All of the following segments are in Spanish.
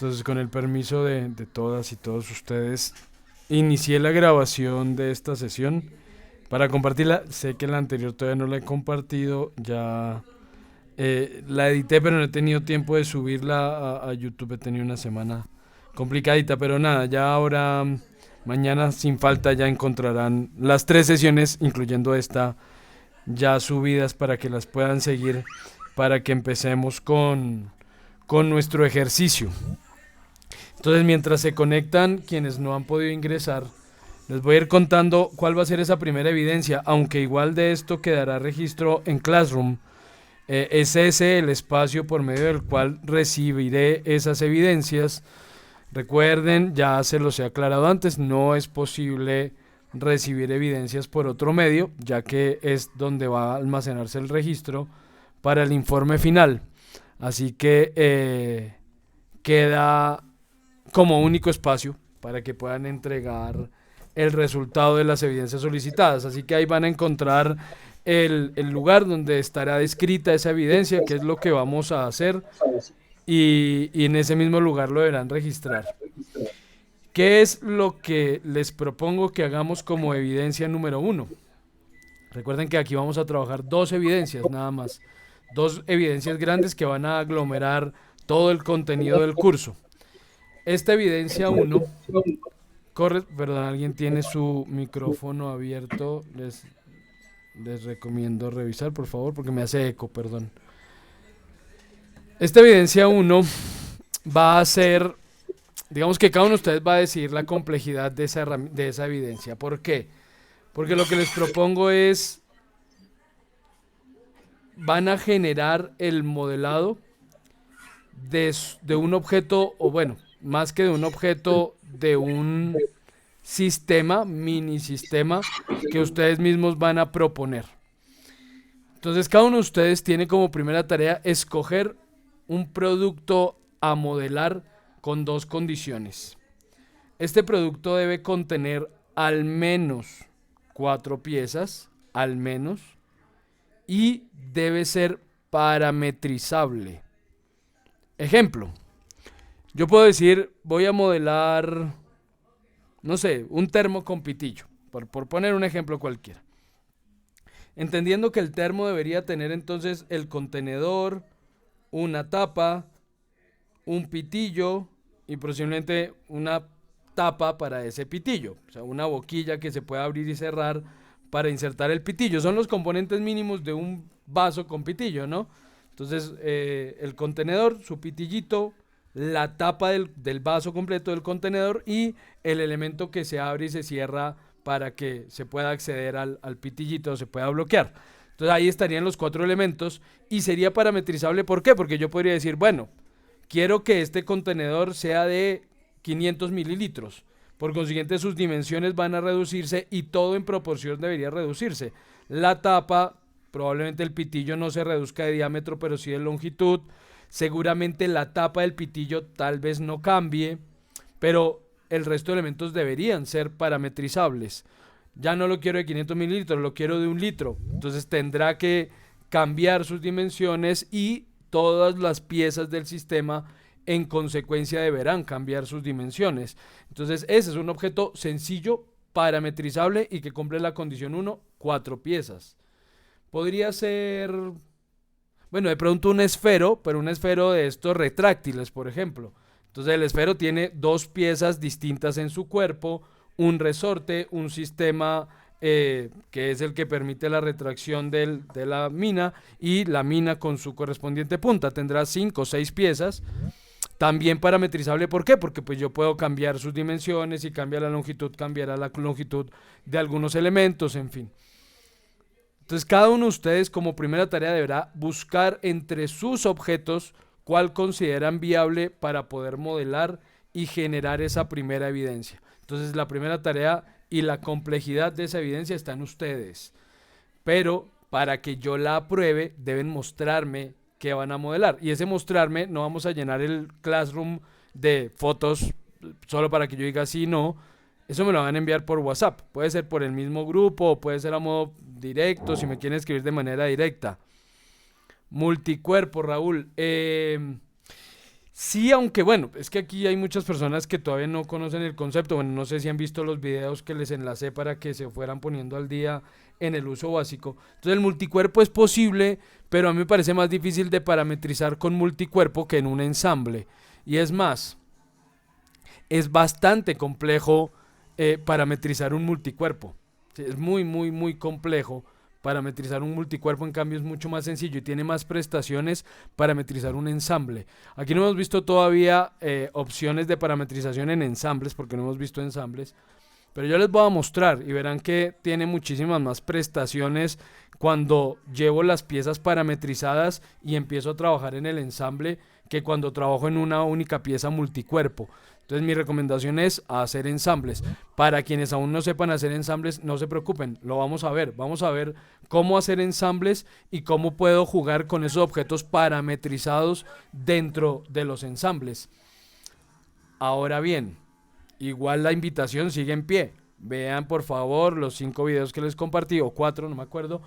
Entonces, con el permiso de todas y todos ustedes, inicié la grabación de esta sesión para compartirla. Sé que la anterior todavía no la he compartido, ya la edité, pero no he tenido tiempo de subirla a YouTube. He tenido una semana complicadita, pero nada, ya ahora, mañana sin falta ya encontrarán las tres sesiones, incluyendo esta, ya subidas para que las puedan seguir, para que empecemos con nuestro ejercicio. Entonces, mientras se conectan quienes no han podido ingresar, les voy a ir contando cuál va a ser esa primera evidencia, aunque igual de esto quedará registro en Classroom. Es ese el espacio por medio del cual recibiré esas evidencias. Recuerden, ya se los he aclarado antes, no es posible recibir evidencias por otro medio, ya que es donde va a almacenarse el registro para el informe final. Así que queda como único espacio para que puedan entregar el resultado de las evidencias solicitadas. Así que ahí van a encontrar el lugar donde estará descrita esa evidencia, que es lo que vamos a hacer, y en ese mismo lugar lo deberán registrar. ¿Qué es lo que les propongo que hagamos como evidencia número 1? Recuerden que aquí vamos a trabajar dos evidencias nada más, dos evidencias grandes que van a aglomerar todo el contenido del curso. Esta evidencia 1 corre, perdón, alguien tiene su micrófono abierto, les recomiendo revisar, por favor, porque me hace eco, perdón. Esta evidencia 1 va a ser, digamos que cada uno de ustedes va a decidir la complejidad de esa evidencia. ¿Por qué? Porque lo que les propongo es, van a generar el modelado de un objeto, o bueno, más que de un objeto, de un sistema, mini sistema, que ustedes mismos van a proponer. Entonces cada uno de ustedes tiene como primera tarea escoger un producto a modelar con dos condiciones. Este producto debe contener al menos 4 piezas, al menos, y debe ser parametrizable. Ejemplo, yo puedo decir, voy a modelar, no sé, un termo con pitillo, por poner un ejemplo cualquiera. Entendiendo que el termo debería tener entonces el contenedor, una tapa, un pitillo y posiblemente una tapa para ese pitillo, o sea, una boquilla que se pueda abrir y cerrar para insertar el pitillo. Son los componentes mínimos de un vaso con pitillo, ¿no? Entonces, el contenedor, su pitillito, la tapa del vaso completo del contenedor y el elemento que se abre y se cierra para que se pueda acceder al pitillito, se pueda bloquear. Entonces ahí estarían los 4 elementos y sería parametrizable. ¿Por qué? Porque yo podría decir, bueno, quiero que este contenedor sea de 500 mililitros. Por consiguiente, sus dimensiones van a reducirse y todo en proporción debería reducirse. La tapa, probablemente el pitillo no se reduzca de diámetro, pero sí de longitud. Seguramente la tapa del pitillo tal vez no cambie, pero el resto de elementos deberían ser parametrizables. Ya no lo quiero de 500 mililitros, lo quiero de 1 litro. Entonces tendrá que cambiar sus dimensiones y todas las piezas del sistema en consecuencia deberán cambiar sus dimensiones. Entonces ese es un objeto sencillo, parametrizable y que cumple la condición 1, 4 piezas. Podría ser, bueno, de pronto un esfero, pero un esfero de estos retráctiles, por ejemplo. Entonces el esfero tiene 2 piezas distintas en su cuerpo, un resorte, un sistema que es el que permite la retracción de la mina, y la mina con su correspondiente punta tendrá 5 o 6 piezas. También parametrizable, ¿por qué? Porque pues yo puedo cambiar sus dimensiones, y cambia la longitud, cambiará la longitud de algunos elementos, en fin. Entonces cada uno de ustedes como primera tarea deberá buscar entre sus objetos cuál consideran viable para poder modelar y generar esa primera evidencia. Entonces la primera tarea y la complejidad de esa evidencia está en ustedes. Pero para que yo la apruebe deben mostrarme qué van a modelar. Y ese mostrarme, no vamos a llenar el Classroom de fotos solo para que yo diga sí, no. Eso me lo van a enviar por WhatsApp. Puede ser por el mismo grupo o puede ser a modo directo si me quieren escribir de manera directa. Multicuerpo, Raúl. Sí, aunque bueno, es que aquí hay muchas personas que todavía no conocen el concepto. Bueno, no sé si han visto los videos que les enlacé para que se fueran poniendo al día en el uso básico. Entonces el multicuerpo es posible, pero a mí me parece más difícil de parametrizar con multicuerpo que en un ensamble. Y es más, es bastante complejo parametrizar un multicuerpo. Sí, es muy, muy, muy complejo parametrizar un multicuerpo, en cambio es mucho más sencillo y tiene más prestaciones parametrizar un ensamble. Aquí no hemos visto todavía opciones de parametrización en ensambles, porque no hemos visto ensambles, pero yo les voy a mostrar y verán que tiene muchísimas más prestaciones cuando llevo las piezas parametrizadas y empiezo a trabajar en el ensamble que cuando trabajo en una única pieza multicuerpo. Entonces mi recomendación es hacer ensambles. Para quienes aún no sepan hacer ensambles, no se preocupen, lo vamos a ver. Vamos a ver cómo hacer ensambles y cómo puedo jugar con esos objetos parametrizados dentro de los ensambles. Ahora bien, igual la invitación sigue en pie. Vean por favor los 5 videos que les compartí, o 4, no me acuerdo.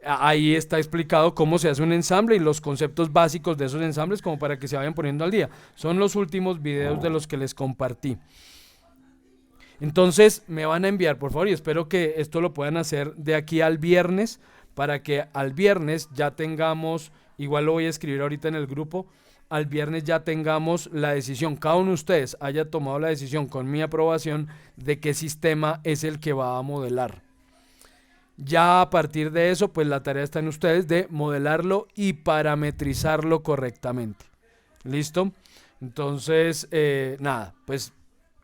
Ahí está explicado cómo se hace un ensamble y los conceptos básicos de esos ensambles como para que se vayan poniendo al día. Son los últimos videos de los que les compartí. Entonces me van a enviar por favor y espero que esto lo puedan hacer de aquí al viernes para que al viernes ya tengamos, igual lo voy a escribir ahorita en el grupo, al viernes ya tengamos la decisión, cada uno de ustedes haya tomado la decisión con mi aprobación de qué sistema es el que va a modelar. Ya a partir de eso, pues la tarea está en ustedes de modelarlo y parametrizarlo correctamente. ¿Listo? Entonces, nada, pues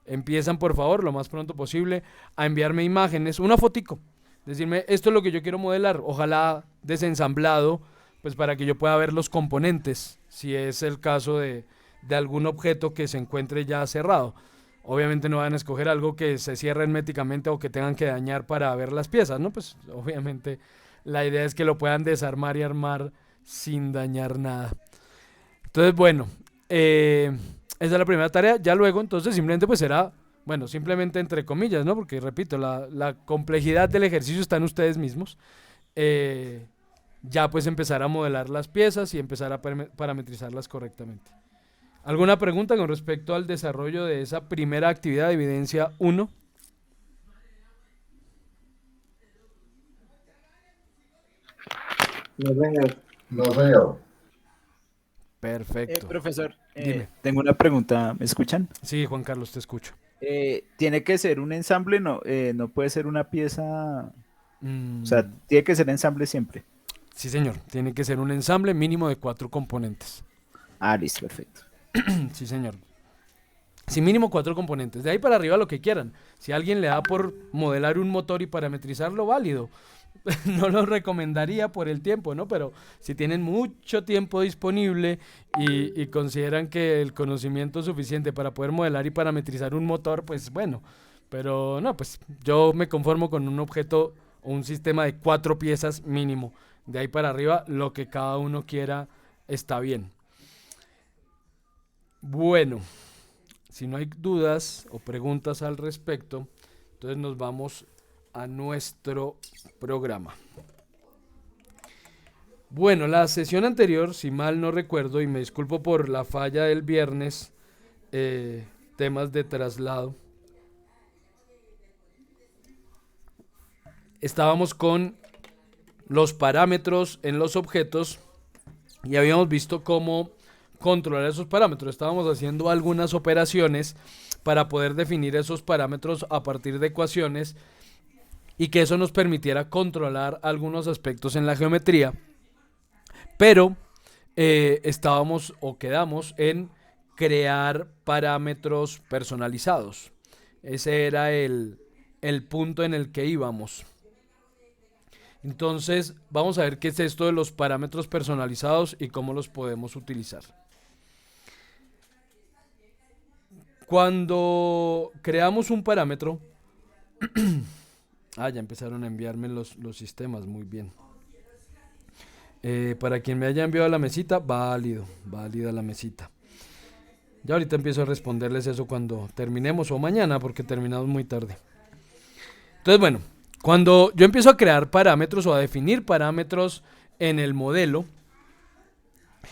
empiezan por favor lo más pronto posible a enviarme imágenes, una fotico, decirme esto es lo que yo quiero modelar, ojalá desensamblado, pues para que yo pueda ver los componentes, si es el caso de algún objeto que se encuentre ya cerrado. Obviamente no van a escoger algo que se cierre herméticamente o que tengan que dañar para ver las piezas, ¿no? Pues obviamente la idea es que lo puedan desarmar y armar sin dañar nada. Entonces, bueno, esa es la primera tarea. Ya luego, entonces, simplemente pues será, bueno, simplemente entre comillas, ¿no? Porque repito, la complejidad del ejercicio está en ustedes mismos. Eh, ya pues empezar a modelar las piezas y empezar a parametrizarlas correctamente. ¿Alguna pregunta con respecto al desarrollo de esa primera actividad de evidencia 1? No, señor. No, señor. Perfecto. Profesor, Dime. tengo una pregunta, ¿me escuchan? Sí, Juan Carlos, te escucho. ¿Tiene que ser un ensamble? No, no puede ser una pieza, o sea, Mm, tiene que ser ensamble siempre. sí, señor. Tiene que ser un ensamble mínimo de 4 componentes. Ah, listo, perfecto. Sí, señor. Sí, mínimo 4 componentes. De ahí para arriba lo que quieran. Si alguien le da por modelar un motor y parametrizarlo, válido. No lo recomendaría por el tiempo, ¿no? Pero si tienen mucho tiempo disponible y consideran que el conocimiento es suficiente para poder modelar y parametrizar un motor, pues bueno. Pero no, pues yo me conformo con un objeto o un sistema de 4 piezas mínimo. De ahí para arriba, lo que cada uno quiera está bien. Bueno, si no hay dudas o preguntas al respecto, entonces nos vamos a nuestro programa. Bueno, la sesión anterior, si mal no recuerdo, y me disculpo por la falla del viernes, temas de traslado, estábamos con los parámetros en los objetos y habíamos visto cómo controlar esos parámetros. Estábamos haciendo algunas operaciones para poder definir esos parámetros a partir de ecuaciones y que eso nos permitiera controlar algunos aspectos en la geometría, pero estábamos o quedamos en crear parámetros personalizados. Ese era el punto en el que íbamos. Entonces vamos a ver qué es esto de los parámetros personalizados y cómo los podemos utilizar. Cuando creamos un parámetro, ya empezaron a enviarme los sistemas, muy bien. Para quien me haya enviado a la mesita, válida la mesita. Ya ahorita empiezo a responderles eso cuando terminemos o mañana, porque terminamos muy tarde. Entonces, bueno, cuando yo empiezo a crear parámetros o a definir parámetros en el modelo,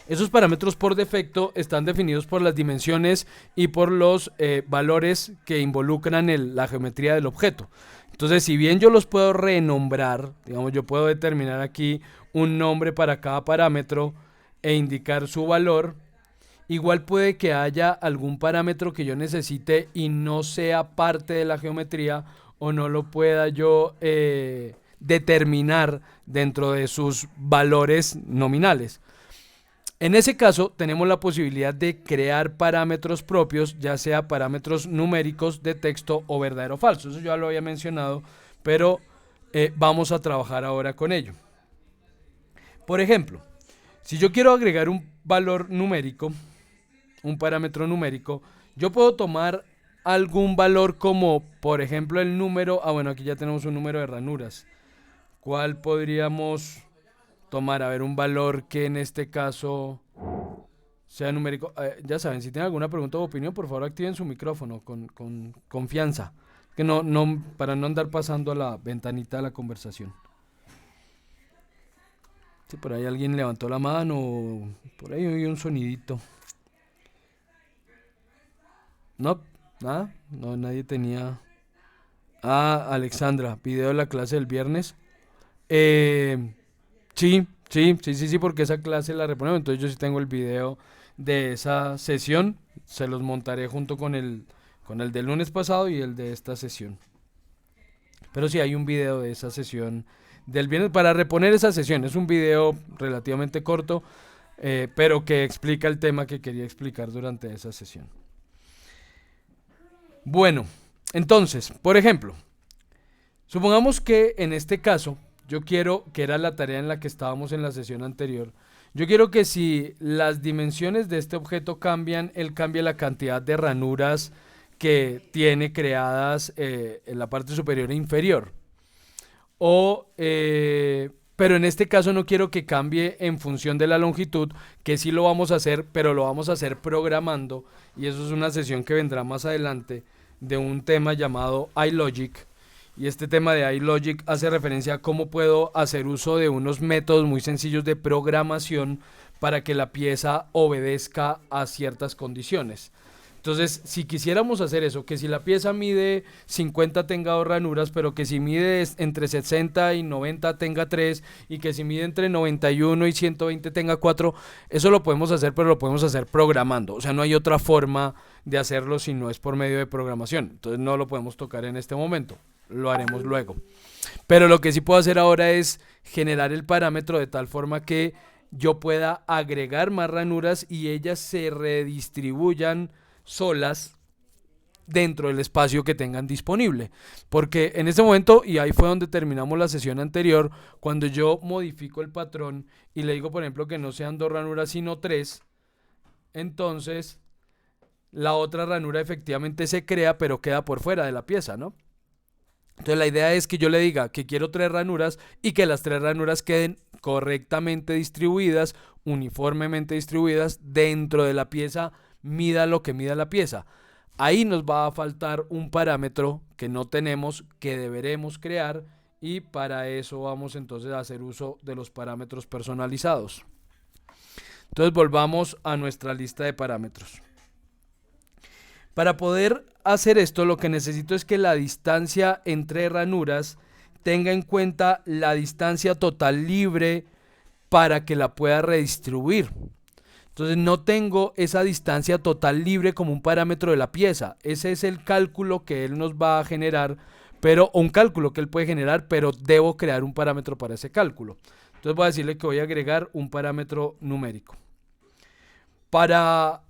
Esos parámetros por defecto están definidos por las dimensiones y por los valores que involucran la geometría del objeto. Entonces, si bien yo los puedo renombrar, digamos, yo puedo determinar aquí un nombre para cada parámetro e indicar su valor, igual puede que haya algún parámetro que yo necesite y no sea parte de la geometría o no lo pueda yo determinar dentro de sus valores nominales. En ese caso, tenemos la posibilidad de crear parámetros propios, ya sea parámetros numéricos de texto o verdadero o falso. Eso ya lo había mencionado, pero vamos a trabajar ahora con ello. Por ejemplo, si yo quiero agregar un valor numérico, un parámetro numérico, yo puedo tomar algún valor como, por ejemplo, el número. Bueno, aquí ya tenemos un número de ranuras. ¿Cuál podríamos tomar? A ver, un valor que en este caso sea numérico. Ya saben, si tienen alguna pregunta o opinión, por favor activen su micrófono con confianza. Que para no andar pasando a la ventanita de la conversación. Si por ahí alguien levantó la mano, por ahí oí un sonidito. No, nada, no, nadie tenía. Alexandra, video de la clase del viernes. Eh, sí, porque esa clase la reponemos. Entonces yo sí tengo el video de esa sesión. Se los montaré junto con el del lunes pasado y el de esta sesión. Pero sí hay un video de esa sesión del viernes para reponer esa sesión. Es un video relativamente corto, pero que explica el tema que quería explicar durante esa sesión. Bueno, entonces, por ejemplo, supongamos que en este caso, yo quiero, que era la tarea en la que estábamos en la sesión anterior, yo quiero que si las dimensiones de este objeto cambian, él cambie la cantidad de ranuras que tiene creadas en la parte superior e inferior. Pero en este caso no quiero que cambie en función de la longitud, que sí lo vamos a hacer, pero lo vamos a hacer programando, y eso es una sesión que vendrá más adelante de un tema llamado iLogic. Y este tema de iLogic hace referencia a cómo puedo hacer uso de unos métodos muy sencillos de programación para que la pieza obedezca a ciertas condiciones. Entonces, si quisiéramos hacer eso, que si la pieza mide 50 tenga 2 ranuras, pero que si mide entre 60 y 90 tenga 3, y que si mide entre 91 y 120 tenga 4, eso lo podemos hacer, pero lo podemos hacer programando. O sea, no hay otra forma de hacerlo si no es por medio de programación. Entonces no lo podemos tocar en este momento, lo haremos luego. Pero lo que sí puedo hacer ahora es generar el parámetro de tal forma que yo pueda agregar más ranuras y ellas se redistribuyan solas dentro del espacio que tengan disponible. Porque en este momento, y ahí fue donde terminamos la sesión anterior, cuando yo modifico el patrón y le digo, por ejemplo, que no sean 2 ranuras sino 3, entonces la otra ranura efectivamente se crea, pero queda por fuera de la pieza, ¿no? Entonces la idea es que yo le diga que quiero 3 ranuras y que las 3 ranuras queden correctamente distribuidas, uniformemente distribuidas dentro de la pieza, mida lo que mida la pieza. Ahí nos va a faltar un parámetro que no tenemos, que deberemos crear, y para eso vamos entonces a hacer uso de los parámetros personalizados. Entonces volvamos a nuestra lista de parámetros. Para poder hacer esto, lo que necesito es que la distancia entre ranuras tenga en cuenta la distancia total libre para que la pueda redistribuir. Entonces no tengo esa distancia total libre como un parámetro de la pieza. Ese es el cálculo que él nos va a generar, o un cálculo que él puede generar, pero debo crear un parámetro para ese cálculo. Entonces voy a decirle que voy a agregar un parámetro numérico. Para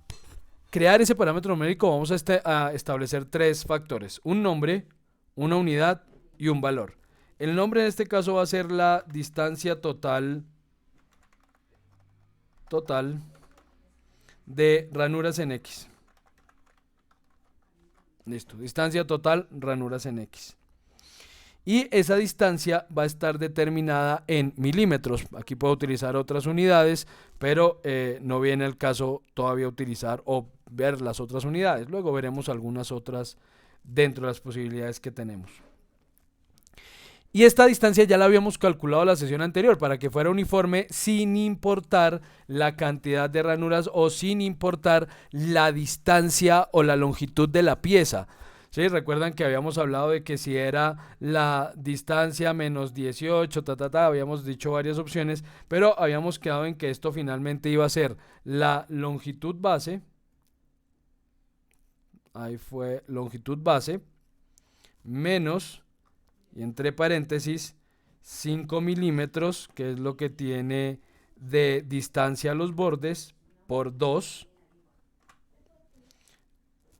crear ese parámetro numérico vamos a establecer 3 factores: un nombre, una unidad y un valor. El nombre en este caso va a ser la distancia total de ranuras en X. Listo, distancia total, ranuras en X. Y esa distancia va a estar determinada en milímetros. Aquí puedo utilizar otras unidades, pero no viene el caso todavía utilizar o ver las otras unidades. Luego veremos algunas otras dentro de las posibilidades que tenemos. Y esta distancia ya la habíamos calculado la sesión anterior para que fuera uniforme sin importar la cantidad de ranuras o sin importar la distancia o la longitud de la pieza. ¿Sí? Recuerdan que habíamos hablado de que si era la distancia menos 18, habíamos dicho varias opciones, pero habíamos quedado en que esto finalmente iba a ser la longitud base. Ahí fue longitud base menos, y entre paréntesis, 5 milímetros, que es lo que tiene de distancia a los bordes, por 2,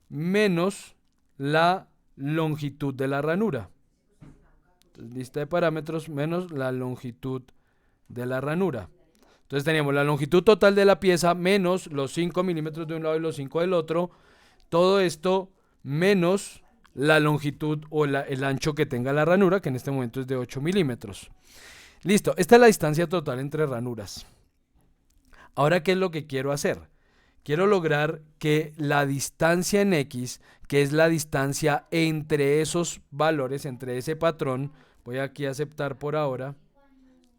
menos la longitud de la ranura. Entonces, lista de parámetros menos la longitud de la ranura. Entonces teníamos la longitud total de la pieza menos los 5 milímetros de un lado y los 5 del otro. Todo esto menos la longitud o el ancho que tenga la ranura, que en este momento es de 8 milímetros. Listo, esta es la distancia total entre ranuras. Ahora, ¿qué es lo que quiero hacer? Quiero lograr que la distancia en X, que es la distancia entre esos valores, entre ese patrón, voy aquí a aceptar por ahora,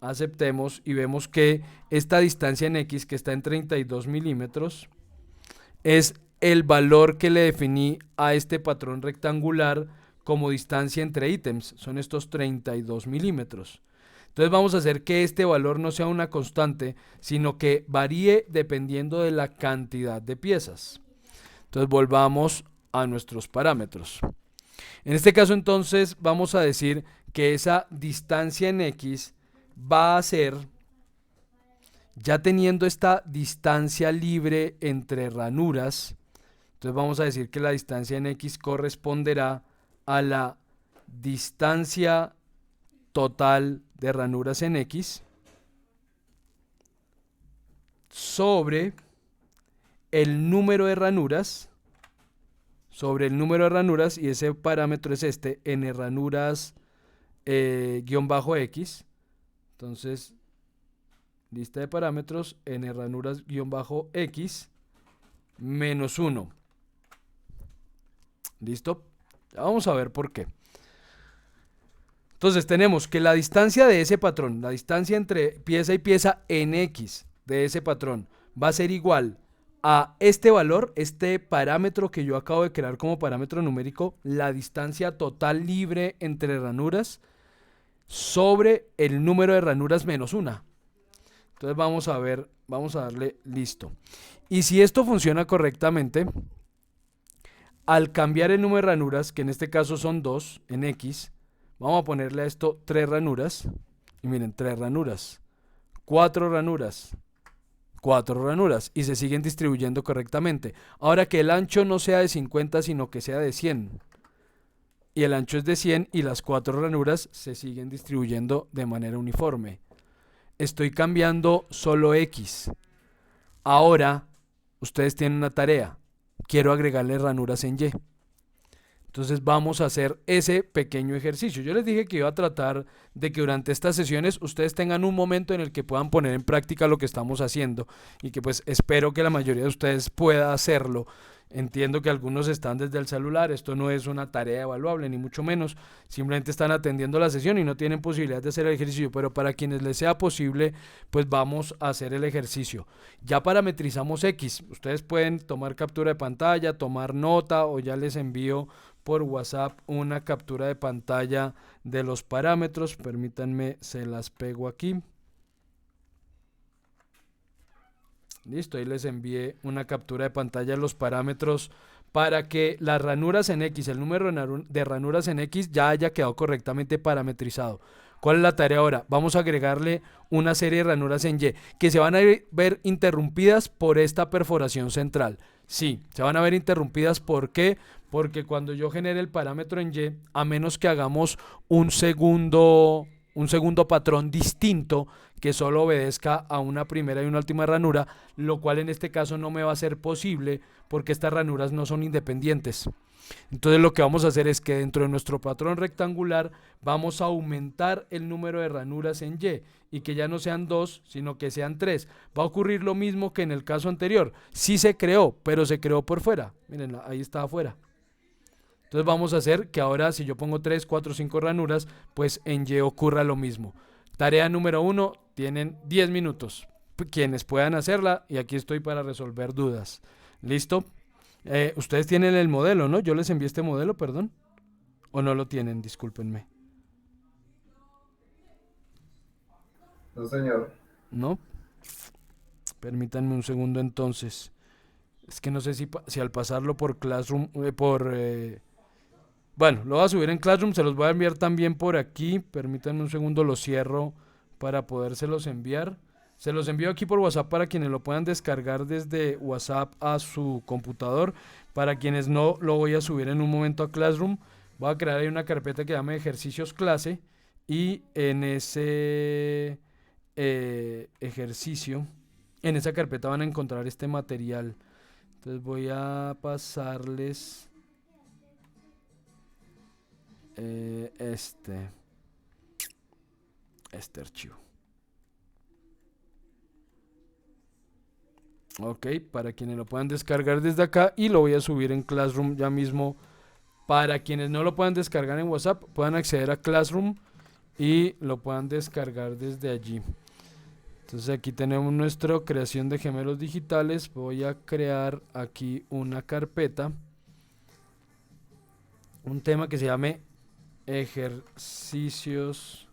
aceptemos y vemos que esta distancia en X, que está en 32 milímetros, es el valor que le definí a este patrón rectangular como distancia entre ítems, son estos 32 milímetros. Entonces vamos a hacer que este valor no sea una constante, sino que varíe dependiendo de la cantidad de piezas. Entonces volvamos a nuestros parámetros. En este caso entonces vamos a decir que esa distancia en X va a ser, ya teniendo esta distancia libre entre ranuras, entonces vamos a decir que la distancia en X corresponderá a la distancia total de ranuras en X sobre el número de ranuras, y ese parámetro es este, n ranuras guión bajo X. Entonces, lista de parámetros, n ranuras guión bajo X menos 1. ¿Listo? Ya vamos a ver por qué. Entonces tenemos que la distancia de ese patrón, la distancia entre pieza y pieza en X de ese patrón va a ser igual a este valor, este parámetro que yo acabo de crear como parámetro numérico, la distancia total libre entre ranuras sobre el número de ranuras menos 1. Entonces vamos a ver, vamos a darle listo. Y si esto funciona correctamente, al cambiar el número de ranuras, que en este caso son 2 en X, vamos a ponerle a esto 3 ranuras. Y miren, 3 ranuras, 4 ranuras, 4 ranuras. Y se siguen distribuyendo correctamente. Ahora que el ancho no sea de 50, sino que sea de 100. Y el ancho es de 100 y las 4 ranuras se siguen distribuyendo de manera uniforme. Estoy cambiando solo X. Ahora, ustedes tienen una tarea. Quiero agregarle ranuras en Y. Entonces vamos a hacer ese pequeño ejercicio. Yo les dije que iba a tratar de que durante estas sesiones ustedes tengan un momento en el que puedan poner en práctica lo que estamos haciendo y que pues espero que la mayoría de ustedes pueda hacerlo. Entiendo que algunos están desde el celular, esto no es una tarea evaluable ni mucho menos, simplemente están atendiendo la sesión y no tienen posibilidad de hacer el ejercicio, pero para quienes les sea posible, pues vamos a hacer el ejercicio. Ya parametrizamos X, ustedes pueden tomar captura de pantalla, tomar nota o ya les envío por WhatsApp una captura de pantalla de los parámetros, permítanme, se las pego aquí. Listo, ahí les envié una captura de pantalla de los parámetros para que las ranuras en X, el número de ranuras en X ya haya quedado correctamente parametrizado. ¿Cuál es la tarea ahora? Vamos a agregarle una serie de ranuras en Y que se van a ver interrumpidas por esta perforación central. Sí, se van a ver interrumpidas. ¿Por qué? Porque cuando yo genere el parámetro en Y, a menos que hagamos un segundo patrón distinto que solo obedezca a una primera y una última ranura, lo cual en este caso no me va a ser posible porque estas ranuras no son independientes. Entonces lo que vamos a hacer es que dentro de nuestro patrón rectangular vamos a aumentar el número de ranuras en Y que ya no sean 2 sino que sean 3. Va a ocurrir lo mismo que en el caso anterior. Sí se creó, pero se creó por fuera. Miren, ahí está afuera. Entonces vamos a hacer que ahora si yo pongo 3, 4, 5 ranuras, pues en Y ocurra lo mismo. Tarea número uno, tienen 10 minutos. Quienes puedan hacerla y aquí estoy para resolver dudas. ¿Listo? Ustedes tienen el modelo, ¿no? Yo les envié este modelo, perdón. ¿O no lo tienen? Discúlpenme. No, señor. ¿No? Permítanme un segundo entonces. Es que no sé si al pasarlo por Classroom, bueno, lo voy a subir en Classroom, se los voy a enviar también por aquí. Permítanme un segundo, lo cierro para podérselos enviar. Se los envío aquí por WhatsApp para quienes lo puedan descargar desde WhatsApp a su computador. Para quienes no, lo voy a subir en un momento a Classroom. Voy a crear ahí una carpeta que llame ejercicios clase y en ese ejercicio, en esa carpeta van a encontrar este material. Entonces voy a pasarles este archivo. Ok, para quienes lo puedan descargar desde acá y lo voy a subir en Classroom ya mismo. Para quienes no lo puedan descargar en WhatsApp, puedan acceder a Classroom y lo puedan descargar desde allí. Entonces aquí tenemos nuestra creación de gemelos digitales. Voy a crear aquí una carpeta, un tema que se llame ejercicios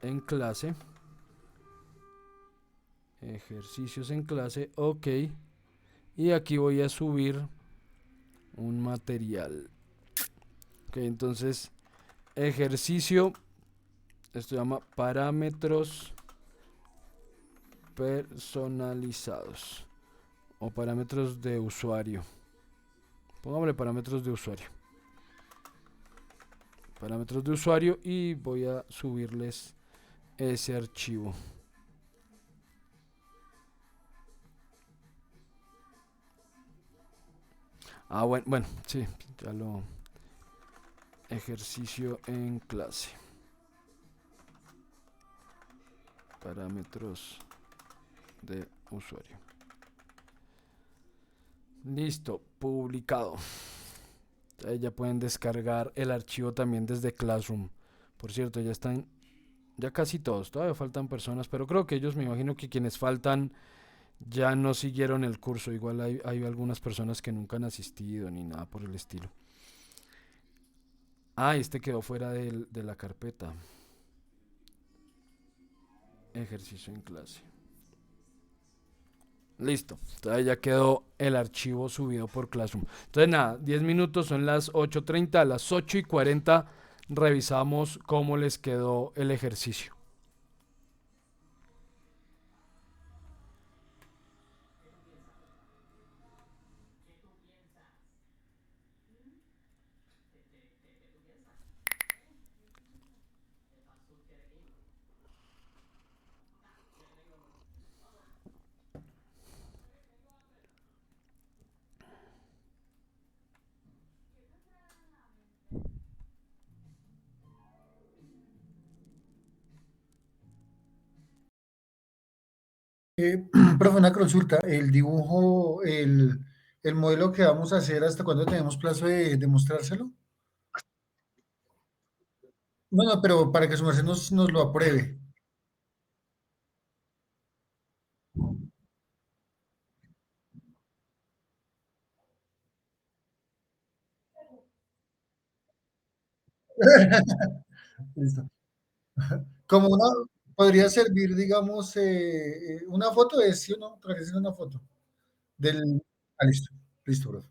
en clase. Ejercicios en clase, ok. Y aquí voy a subir un material. Ok, entonces ejercicio, esto se llama parámetros personalizados o parámetros de usuario. Pongámosle parámetros de usuario. Parámetros de usuario y voy a subirles ese archivo. Ah, bueno, sí, ya lo... Ejercicio en clase. Parámetros de usuario. Listo, publicado. Ahí ya pueden descargar el archivo también desde Classroom. Por cierto, ya están, ya casi todos. Todavía faltan personas, pero creo que ellos, me imagino que quienes faltan ya no siguieron el curso. Igual hay algunas personas que nunca han asistido ni nada por el estilo. Ah, este quedó fuera de la carpeta. Ejercicio en clase. Listo. Entonces ya quedó el archivo subido por Classroom. Entonces nada, 10 minutos, son las 8:30. A las 8:40 revisamos cómo les quedó el ejercicio. Profe, una consulta. El dibujo, el modelo que vamos a hacer, ¿hasta cuándo tenemos plazo de mostrárselo? No, no, pero para que su merced nos lo apruebe. Listo. Como una, podría servir, digamos, una foto de sí o no, trajes una foto del. Ah, listo, listo, profe.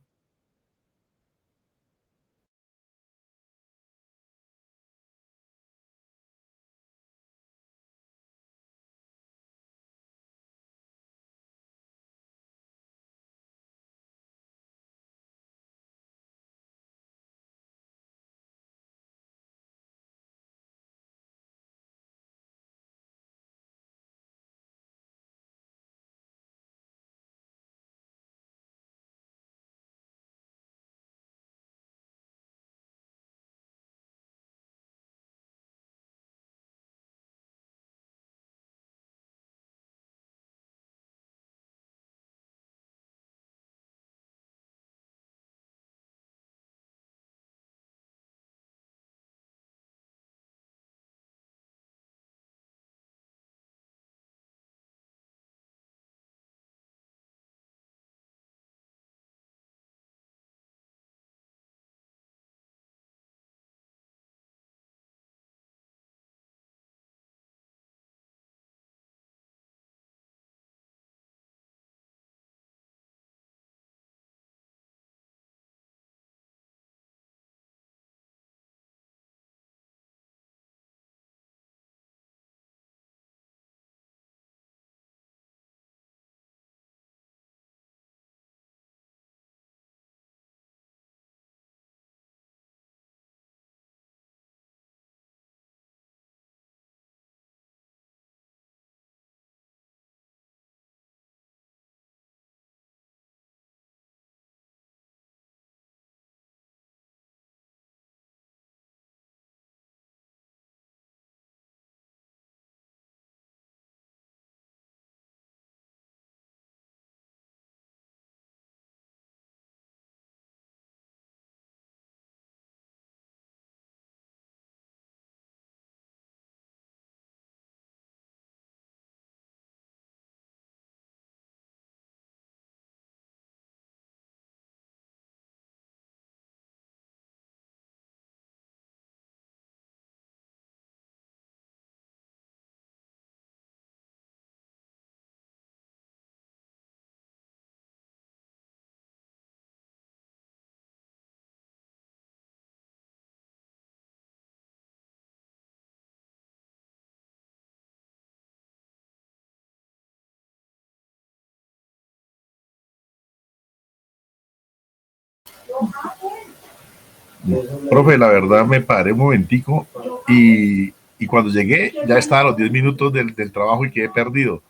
Profe, la verdad me paré un momentico y cuando llegué ya estaba a los 10 minutos del trabajo y quedé perdido.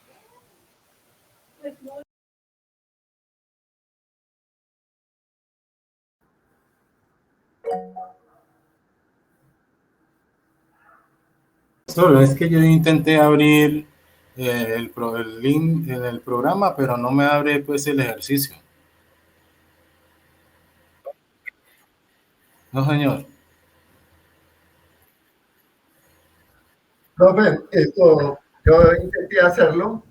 Solo es que yo intenté abrir el link en el programa, pero no me abre pues el ejercicio. No, señor. Profe, esto, yo intenté hacerlo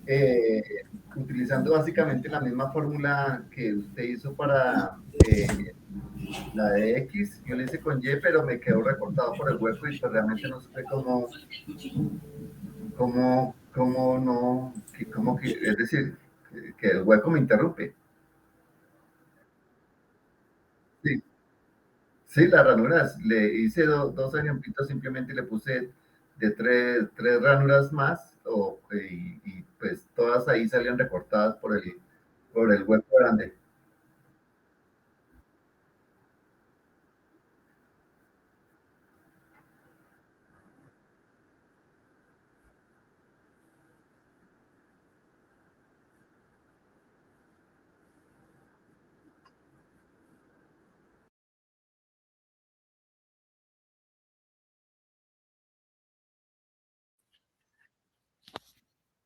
eh, utilizando básicamente la misma fórmula que usted hizo para la de X. Yo le hice con Y, pero me quedó recortado por el hueco y pues realmente no supe cómo no, es decir, que el hueco me interrumpe. Sí, sí, las ranuras, le hice dos ejemplitos, simplemente le puse de tres ranuras más y pues todas ahí salían recortadas por el hueco grande.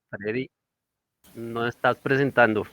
Freddy, no estás presentando.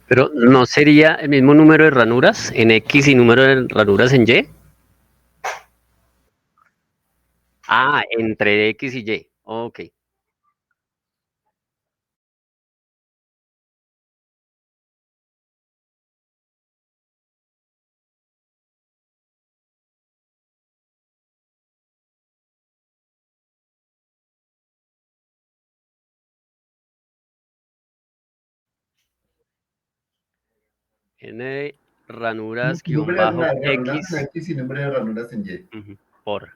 Pero ¿no sería el mismo número de ranuras en X y número de ranuras en Y? Ah, entre X y Y. Ok. N ranuras guión Número bajo de ranuras en X X y número de ranuras en Y. por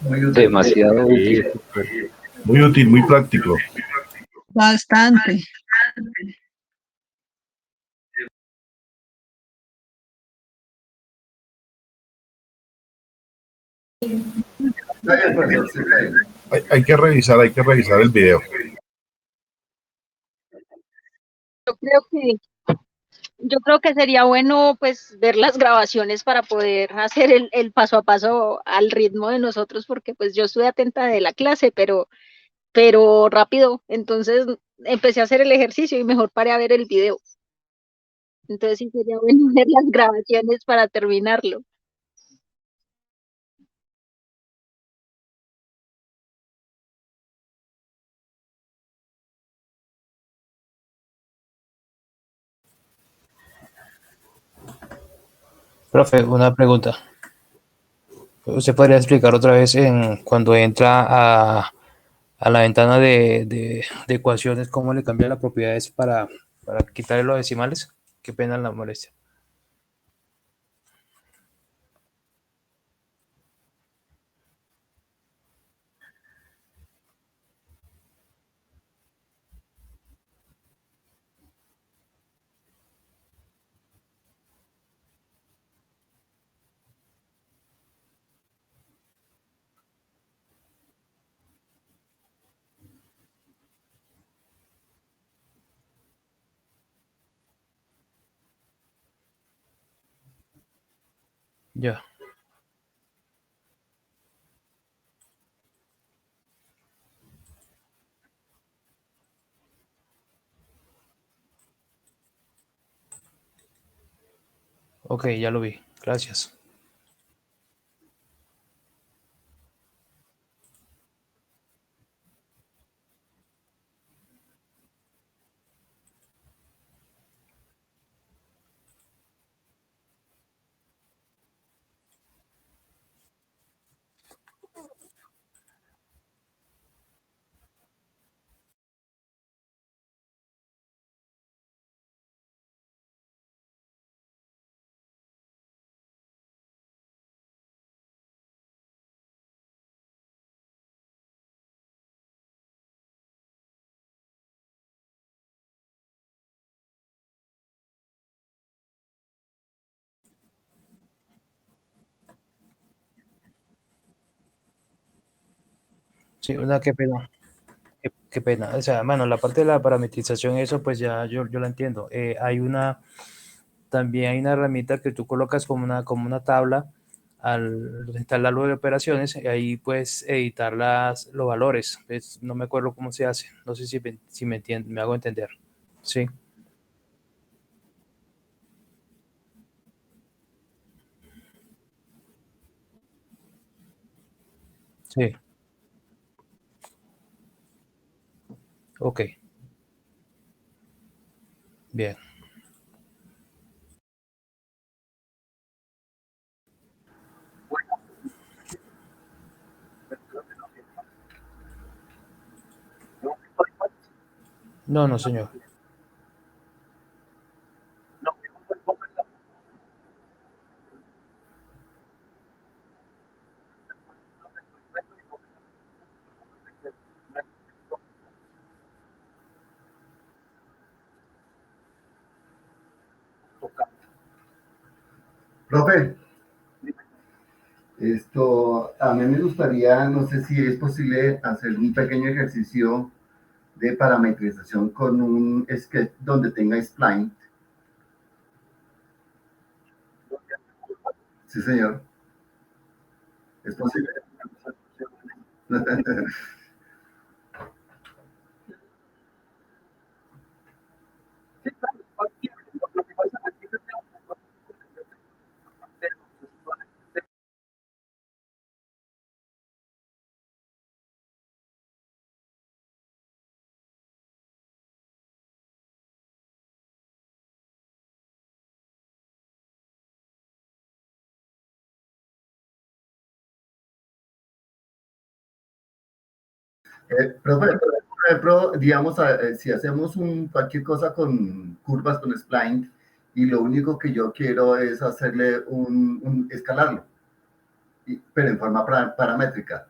Muy útil. Demasiado Sí, útil. muy útil, muy práctico. Bastante. Está bien, profesor, sí, está bien. Hay que revisar el video. Yo creo que Yo creo que sería bueno pues ver las grabaciones para poder hacer el paso a paso al ritmo de nosotros, porque pues yo estuve atenta de la clase, pero rápido. Entonces empecé a hacer el ejercicio y mejor paré a ver el video. Entonces sí sería bueno ver las grabaciones para terminarlo. Profe, una pregunta. ¿Usted podría explicar otra vez cuando entra a la ventana de ecuaciones cómo le cambia las propiedades para quitarle los decimales? Qué pena la molestia. Ya, ok, ya lo vi. Gracias. Sí, una qué pena. Qué pena. O sea, bueno, la parte de la parametrización, eso pues ya yo la entiendo. También hay una herramienta que tú colocas como una tabla al instalarlo de operaciones y ahí puedes editar los valores. No me acuerdo cómo se hace. No sé si me hago entender. Sí, sí, ok, bien. No, no, señor. Profe, a mí me gustaría, no sé si es posible hacer un pequeño ejercicio de parametrización con un sketch donde tenga spline. Sí, señor. ¿Es posible? Profe, por ejemplo, digamos, si hacemos cualquier cosa con curvas, con spline, y lo único que yo quiero es hacerle escalarlo, pero en forma paramétrica.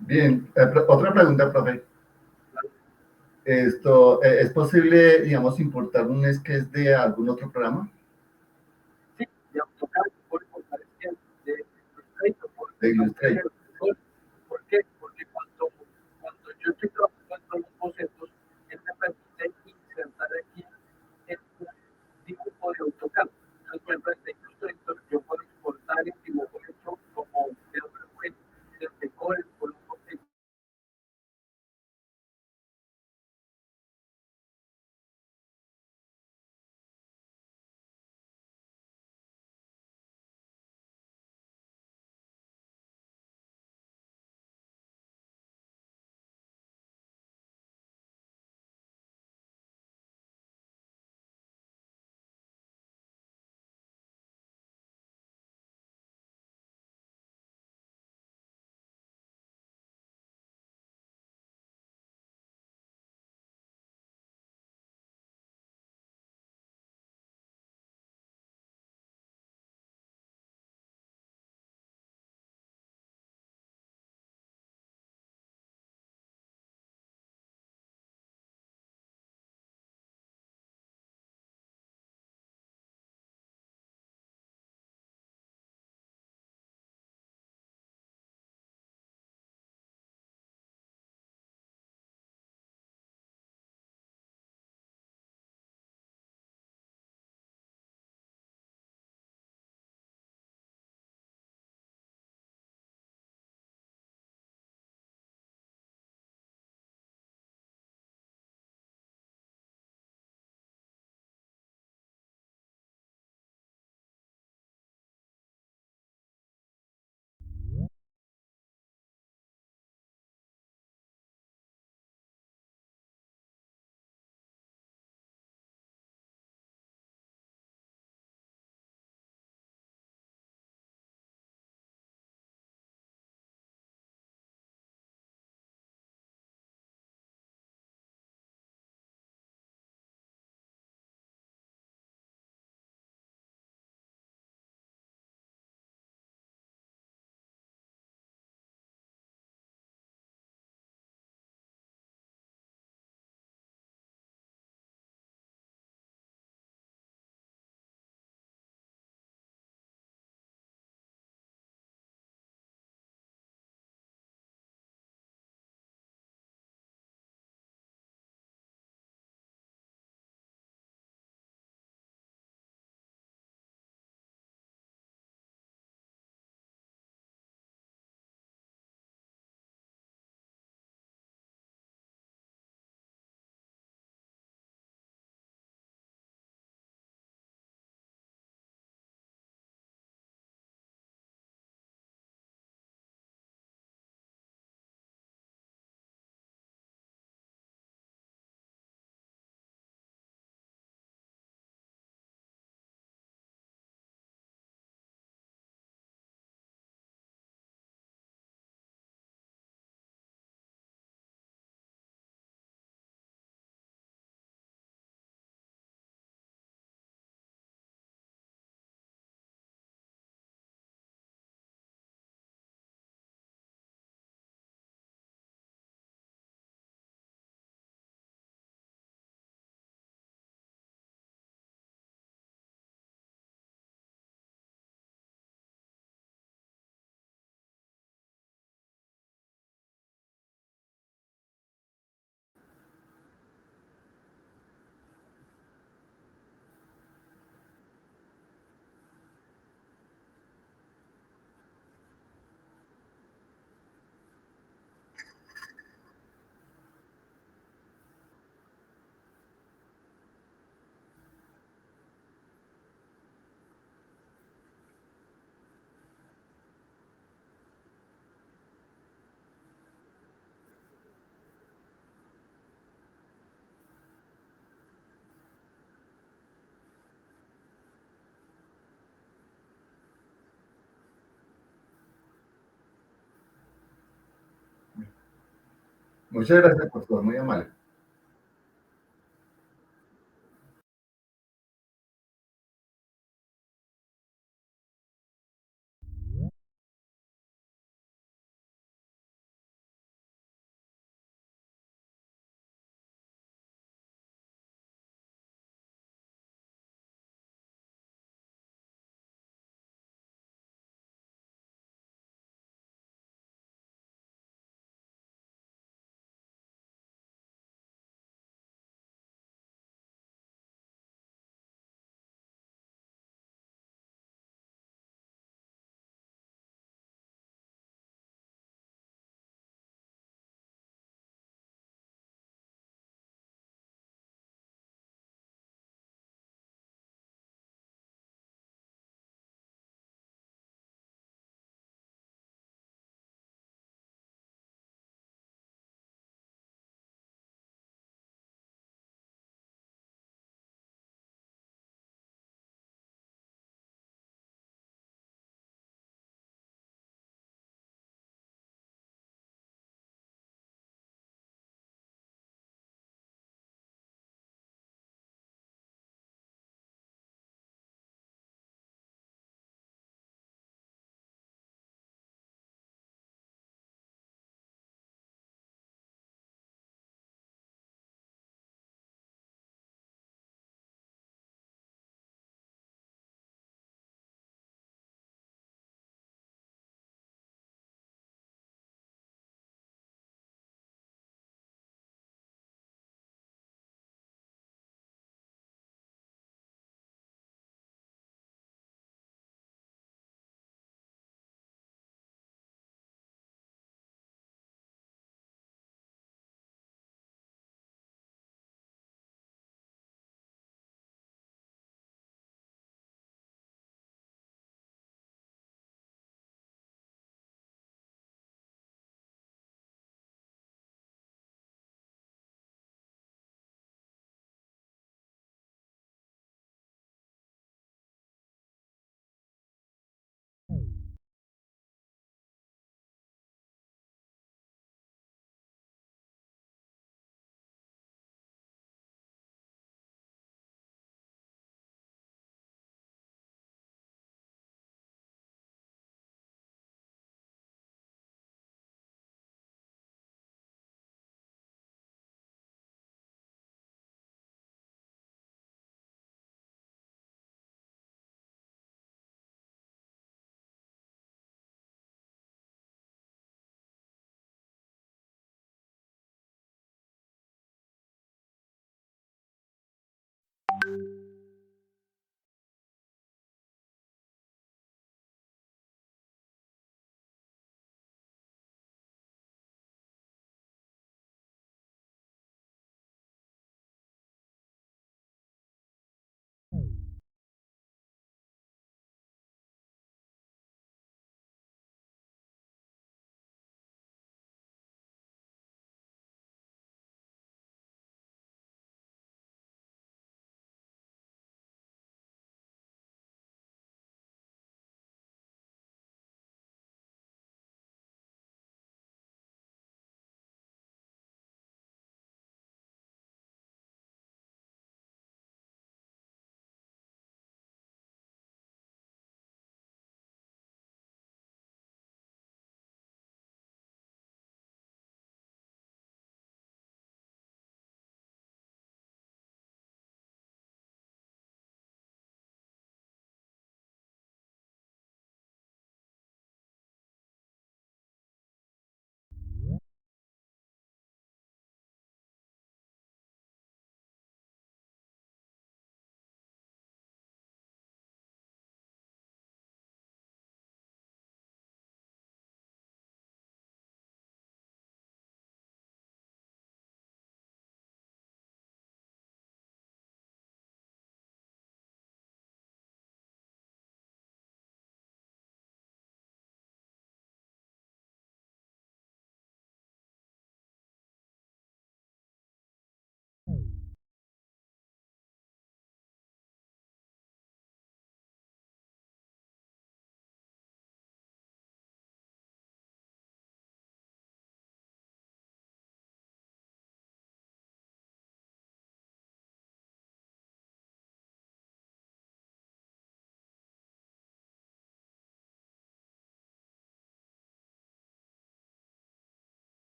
Bien, otra pregunta, profe. ¿Es posible, digamos, importar un sketch de algún otro programa? De Illustrator. Muchas gracias, profesor, muy amable.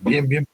Bien, bien.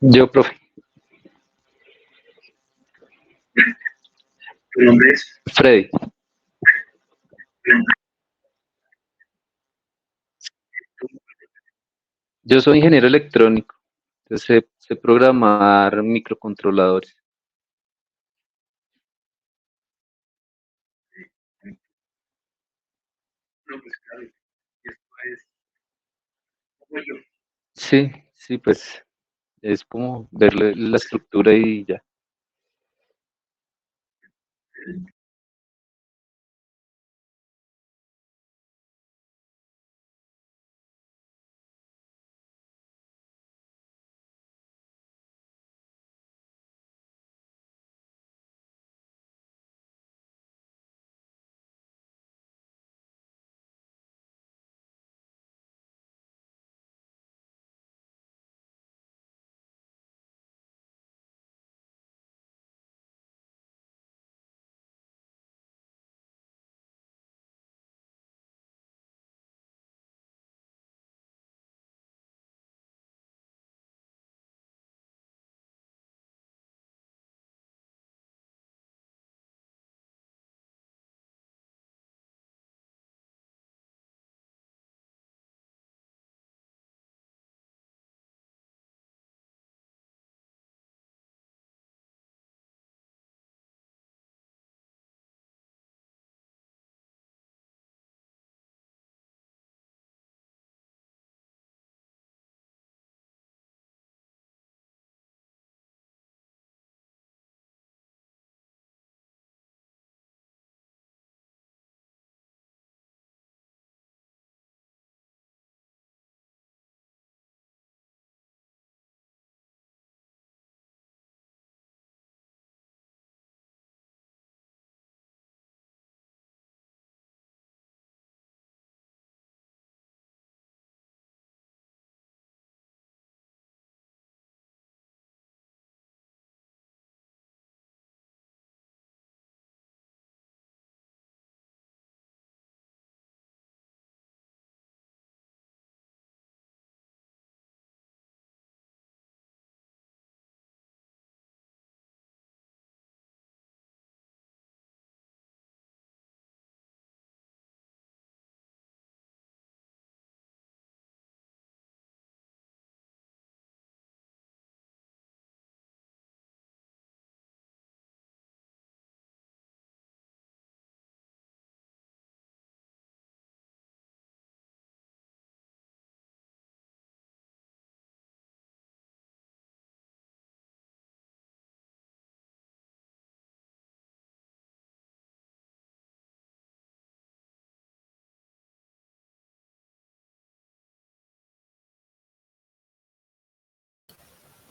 Yo, profe. ¿Tu nombre es? Freddy. Yo soy ingeniero electrónico. Entonces sé programar microcontroladores. Sí, sí, pues es como verle la estructura y ya.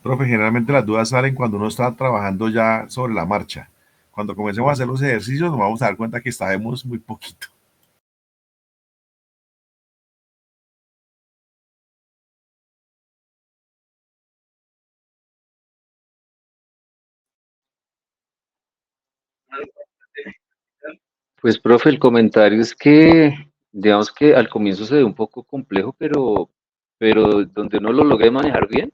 Profe, generalmente las dudas salen cuando uno está trabajando ya sobre la marcha. Cuando comencemos a hacer los ejercicios nos vamos a dar cuenta que sabemos muy poquito. Pues, profe, el comentario es que, digamos que al comienzo se ve un poco complejo, pero donde uno lo logre manejar bien,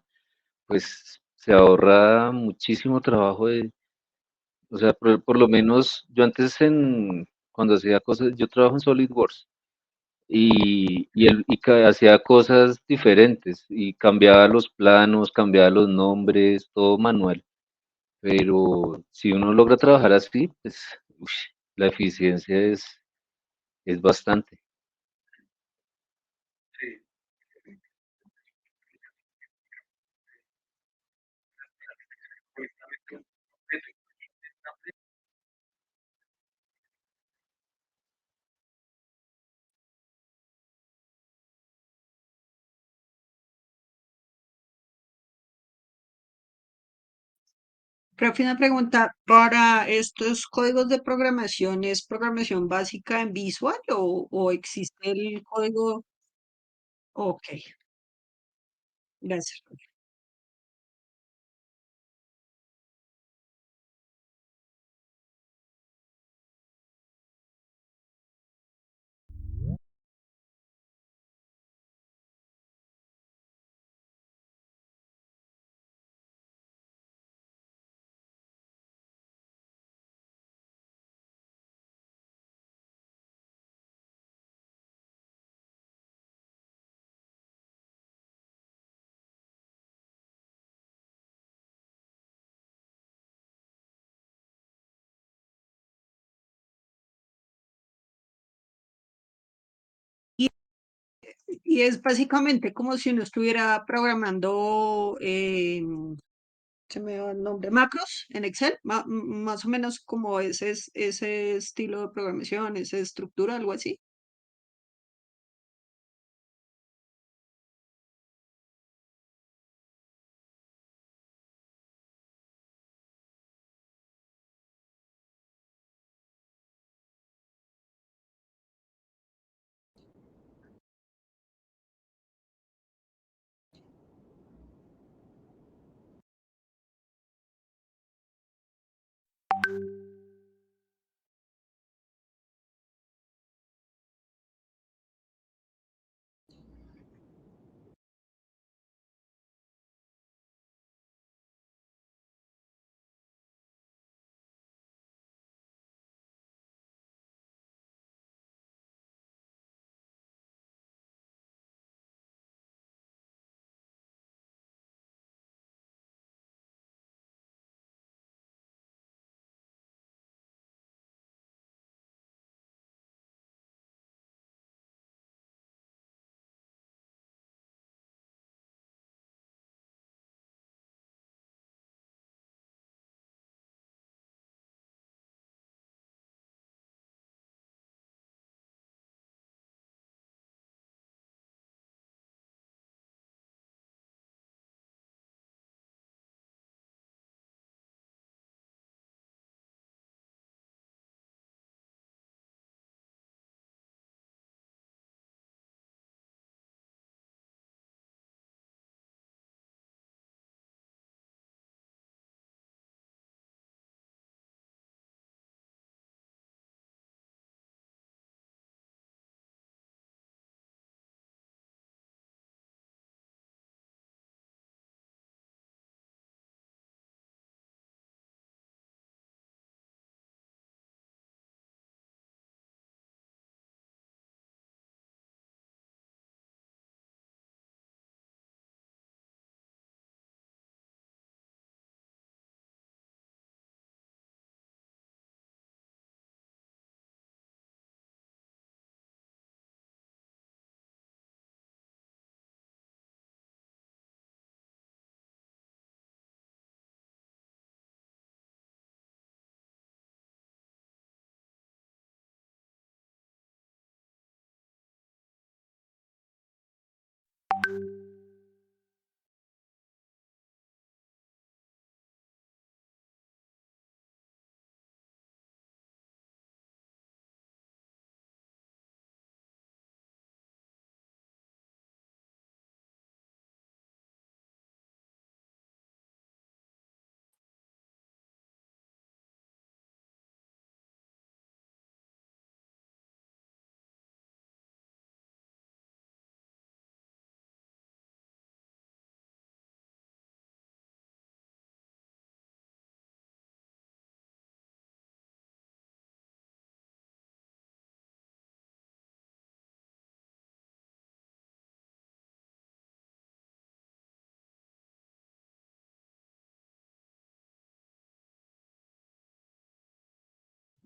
pues se ahorra muchísimo trabajo o sea, por lo menos yo antes cuando hacía cosas, yo trabajo en SolidWorks hacía cosas diferentes y cambiaba los planos, cambiaba los nombres, todo manual. Pero si uno logra trabajar así, pues ush, la eficiencia es bastante. Profe, una pregunta, ¿para estos códigos de programación es programación básica en Visual o existe el código? Ok, gracias. Y, y es básicamente como si uno estuviera programando, se me va el nombre, macros en Excel, más o menos como ese estilo de programación, esa estructura, algo así.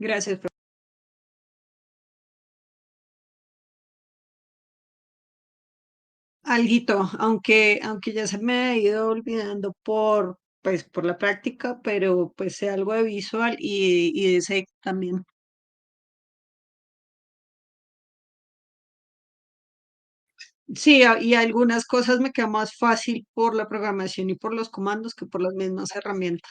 Gracias, profe. Alguito, aunque ya se me ha ido olvidando pues, por la práctica, pero pues sé algo de visual y de SEC también. Sí, y algunas cosas me queda más fácil por la programación y por los comandos que por las mismas herramientas.